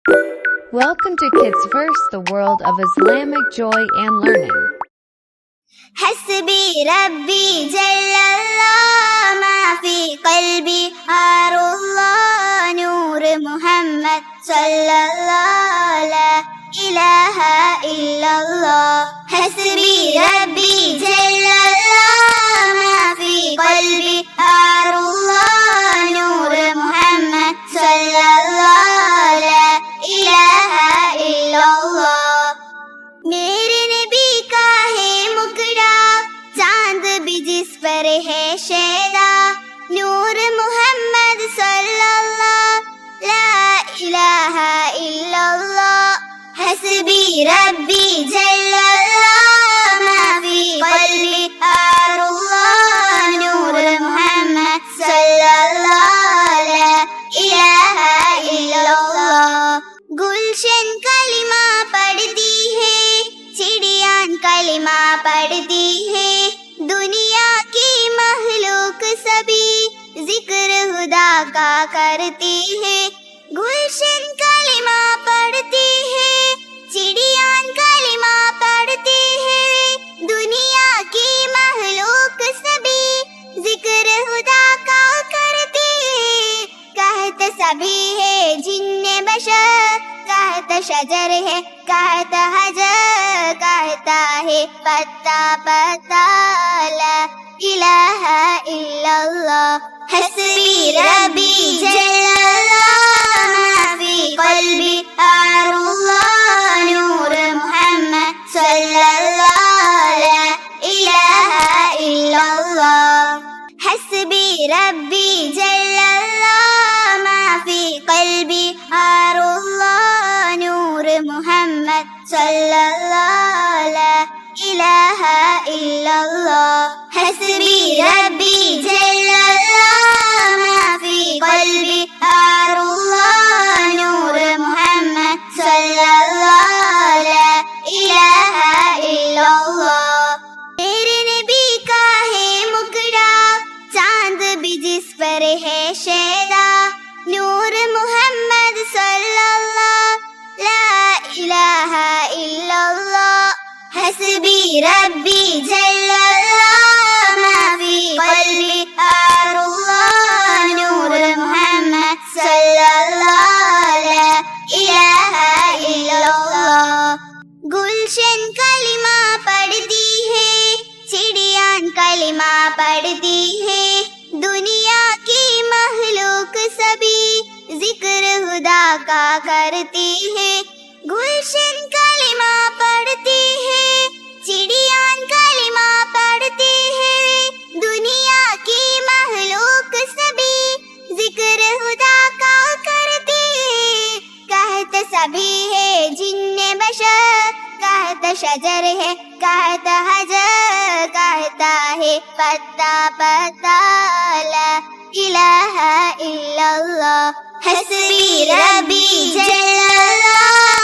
Welcome to Kids Verse, the world of Islamic joy and learning. حسبي ربي جل الله ما في قلبي آر الله نور محمد صلى الله لا إله إلا الله حسبي ربي جل الله ما في قلبي آر الله نور محمد صلى الله لا إله إلا الله मेरे नबी का है मुकड़ा चांद भी जिस पर है शैदा नूर मोहम्मद सल्लल्लाहु ला इलाहा इल्लल्लाह हस्बी रब्बी जल्लल्लाह मा फी क़ल्बी आरुल्लाह नूर मोहम्मद सल्लल्लाहु ला इलाहा इल्लल्लाह गुलशन कलिमा पढ़ती है चिड़ियान कलिमा पढ़ती है दुनिया की महलूक सभी जिक्र खुदा का करती है गुलशन कलिमा पढ़ती है चिड़ियान कलिमा पढ़ती है दुनिया की महलूक सभी जिक्र खुदा का करती है कहते सभी है जिन्ने बशर कहता शजर है कहता हजर कहता है पत्ता पत्ता ला इलाहा इल्लल्लाह हस्बी रब्बी जल्लल्लाह मा फी क़ल्बी आरुल्लाह नूर मुहम्मद सल्लल्लाहु ला इलाहा इल्लल्लाह हस्बी रब्बी जल्लल्लाह मा फी क़ल्बी आरुल्लाह नूर मुहम्मद सल्लल्लाहु ला इलाहा इल्लल्लाह हस्बी रब्बी जल्लल्लाह मा फी क़ल्बी आरुल्लाह नूर मुहम्मद सल्लल्लाहु ला इलाहा इल्लल्लाह मेरे नबी का है मुकड़ा चांद भी जिस पर है शैदा नूर मुहम्मद सल्लल्लाहु ला इलाहा इल्लल्लाह हस्बी रब्बी जल्लल्लाह मा फी क़ल्बी आरुल्लाह नूर मुहम्मद सल्लल्लाहु ला इलाहा इल्लल्लाह गुलशन कलिमा पढ़ती है चिड़ियान कलिमा पढ़ती है दुनिया की महलूक सभी जिक्र खुदा का करती है गुलशन कलिमा पढ़ती है चिड़ियान कलिमा पढ़ती है दुनिया की महलूक सभी जिक्र खुदा का करती है कहते सभी है जिन्ने बशर कहता शजर है कहता हजर कहता है पत्ता पत्ता ला इलाहा इल्लल्लाह हस्बी रब्बी जल्लल्लाह